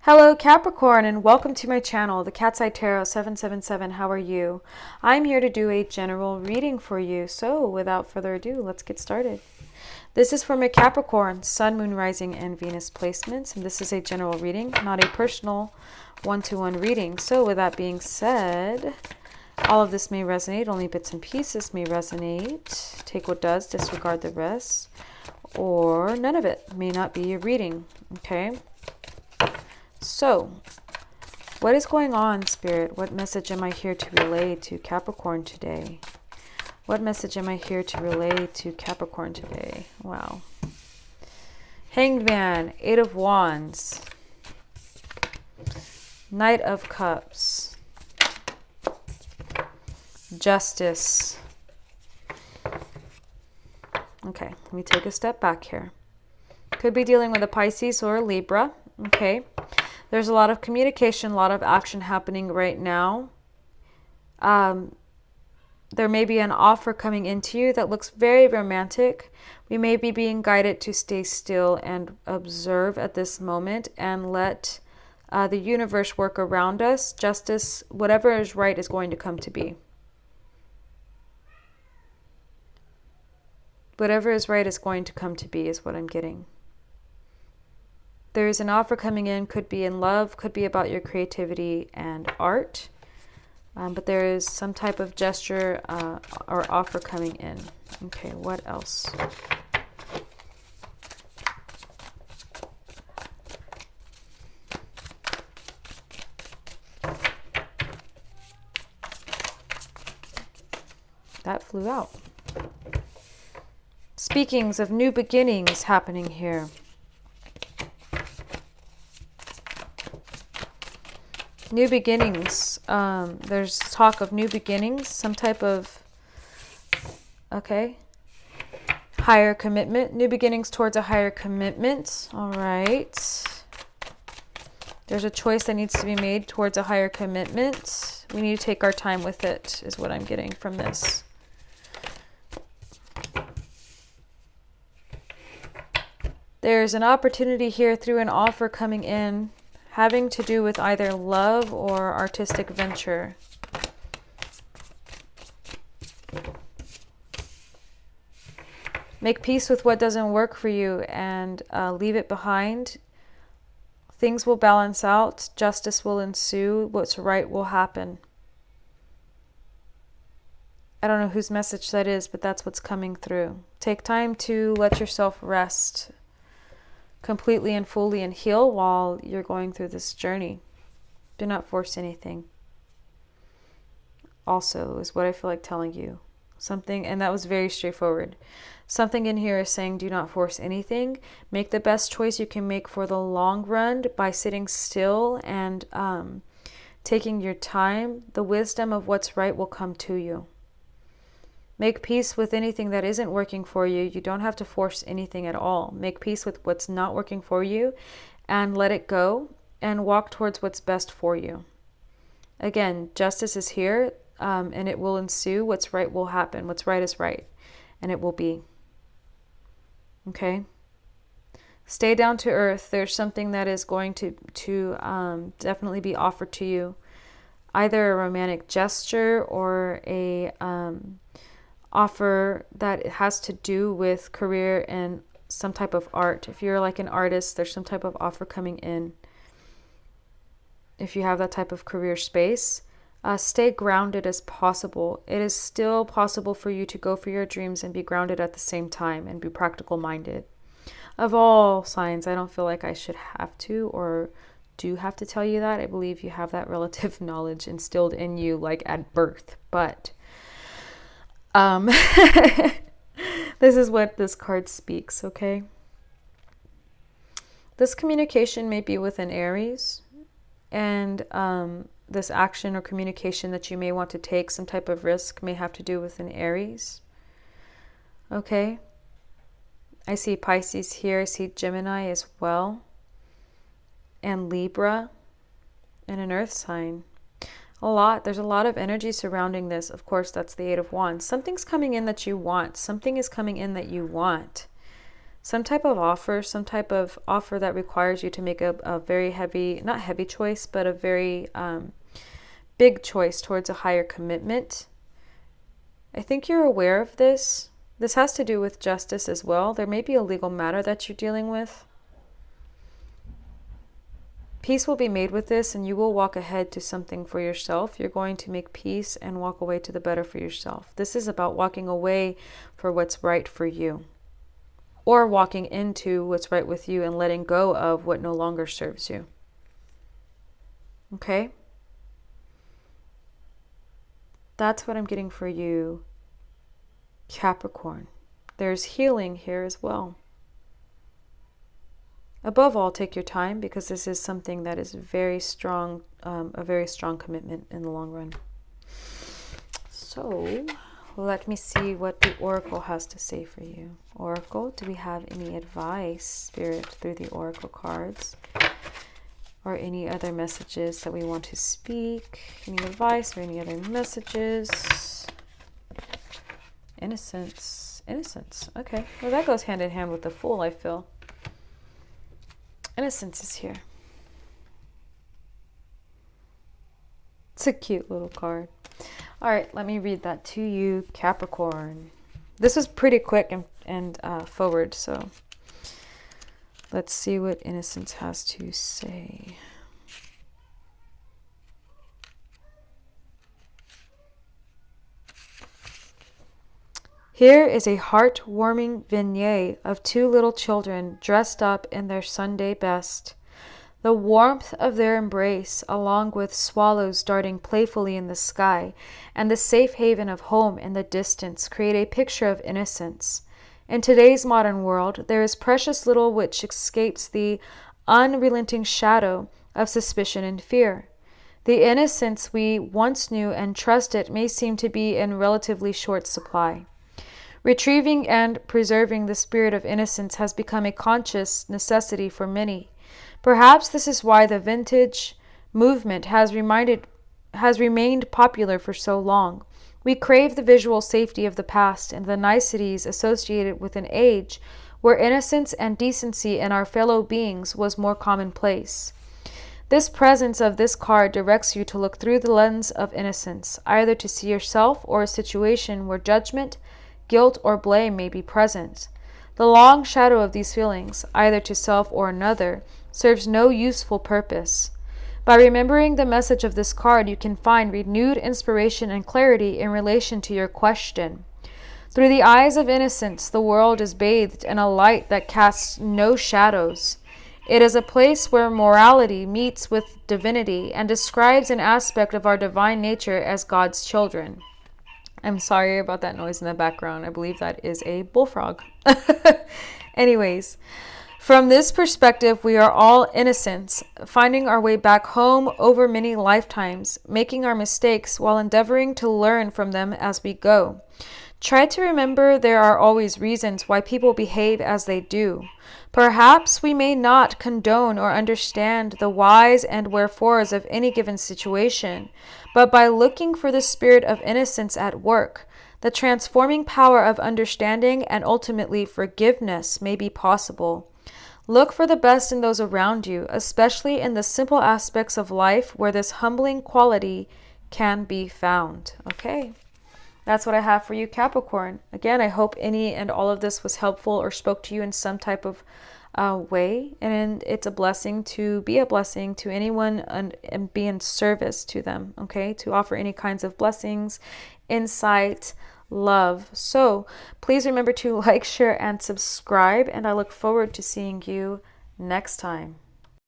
Hello Capricorn, and welcome to my channel, the Cat's Eye Tarot 777. How are you? I'm here to do a general reading for you. So without further ado, let's get started. This is for my Capricorn, Sun, Moon, Rising, and Venus placements. And this is a general reading, not a personal one-to-one reading. So with that being said, all of this may resonate. Only bits and pieces may resonate. Take what does, disregard the rest. Or none of it may not be a reading. Okay? So, what is going on, Spirit? What message am I here to relay to Capricorn today? What message am I here to relay to Capricorn today? Wow. Hanged Man, Eight of Wands, Knight of Cups, Justice. Okay, let me take a step back here. Could be dealing with a Pisces or a Libra. Okay. There's a lot of communication, a lot of action happening right now. There may be an offer coming into you that looks very romantic. We may be being guided to stay still and observe at this moment and let the universe work around us. Justice, whatever is right, is going to come to be. Whatever is right is going to come to be is what I'm getting. There is an offer coming in, could be in love, could be about your creativity and art. But there is some type of gesture or offer coming in. Okay, what else? That flew out. Speakings of new beginnings happening here. New beginnings. There's talk of new beginnings, some type of, okay, higher commitment. New beginnings towards a higher commitment. All right. There's a choice that needs to be made towards a higher commitment. We need to take our time with it, is what I'm getting from this. There's an opportunity here through an offer coming in, having to do with either love or artistic venture. Make peace with what doesn't work for you and leave it behind. Things will balance out. Justice will ensue. What's right will happen. I don't know whose message that is, but that's what's coming through. Take time to let yourself rest completely and fully and heal while you're going through this journey. Do not force anything. Also is what I feel like telling you. Something, and that was very straightforward. Something in here is saying do not force anything. Make the best choice you can make for the long run by sitting still and taking your time. The wisdom of what's right will come to you. Make peace with anything that isn't working for you. You don't have to force anything at all. Make peace with what's not working for you and let it go and walk towards what's best for you. Again, justice is here and it will ensue. What's right will happen. What's right is right and it will be. Okay? Stay down to earth. There's something that is going to definitely be offered to you. Either a romantic gesture or a offer that has to do with career and some type of art. If you're like an artist, there's some type of offer coming in. If you have that type of career space, stay grounded as possible. It is still possible for you to go for your dreams and be grounded at the same time and be practical minded. Of all signs, I don't feel like I should have to or do have to tell you that. I believe you have that relative knowledge instilled in you like at birth, but this is what this card speaks, okay? This communication may be with an Aries, and this action or communication that you may want to take, some type of risk, may have to do with an Aries, okay? I see Pisces here. I see Gemini as well, and Libra, and an earth sign. There's a lot of energy surrounding this. Of course, that's the Eight of Wands. Something's coming in that you want. Something is coming in that you want. some type of offer, that requires you to make a very heavy, not heavy choice, but a very big choice towards a higher commitment. I think you're aware of this. This has to do with justice as well. There may be a legal matter that you're dealing with. Peace will be made with this, and you will walk ahead to something for yourself. You're going to make peace and walk away to the better for yourself. This is about walking away for what's right for you, or walking into what's right with you and letting go of what no longer serves you. Okay? That's what I'm getting for you, Capricorn. There's healing here as well. Above all, take your time, because this is something that is very strong, a very strong commitment in the long run. So let me see what the Oracle has to say for you. Oracle, do we have any advice, Spirit, through the Oracle cards? Or any other messages that we want to speak? Any advice or any other messages? Innocence. Innocence. Okay. Well, that goes hand in hand with the Fool, I feel. Innocence is here. It's a cute little card. All right, let me read that to you, Capricorn. This was pretty quick and forward, so let's see what Innocence has to say. Here is a heart-warming vignette of two little children dressed up in their Sunday best. The warmth of their embrace, along with swallows darting playfully in the sky, and the safe haven of home in the distance, create a picture of innocence. In today's modern world, there is precious little which escapes the unrelenting shadow of suspicion and fear. The innocence we once knew and trusted may seem to be in relatively short supply. Retrieving and preserving the spirit of innocence has become a conscious necessity for many. Perhaps this is why the vintage movement has remained popular for so long. We crave the visual safety of the past and the niceties associated with an age where innocence and decency in our fellow beings was more commonplace. This presence of this card directs you to look through the lens of innocence, either to see yourself or a situation where judgment, guilt, or blame may be present. The long shadow of these feelings, either to self or another, serves no useful purpose. By remembering the message of this card, you can find renewed inspiration and clarity in relation to your question. Through the eyes of innocence, the world is bathed in a light that casts no shadows. It is a place where morality meets with divinity and describes an aspect of our divine nature as God's children. I'm sorry about that noise in the background. I believe that is a bullfrog. Anyways, from this perspective, we are all innocents, finding our way back home over many lifetimes, making our mistakes while endeavoring to learn from them as we go. Try to remember there are always reasons why people behave as they do. Perhaps we may not condone or understand the whys and wherefores of any given situation, but by looking for the spirit of innocence at work, the transforming power of understanding and ultimately forgiveness may be possible. Look for the best in those around you, especially in the simple aspects of life where this humbling quality can be found. Okay. That's what I have for you, Capricorn. Again, I hope any and all of this was helpful or spoke to you in some type of way. And it's a blessing to be a blessing to anyone and be in service to them, okay? To offer any kinds of blessings, insight, love. So please remember to like, share, and subscribe. And I look forward to seeing you next time.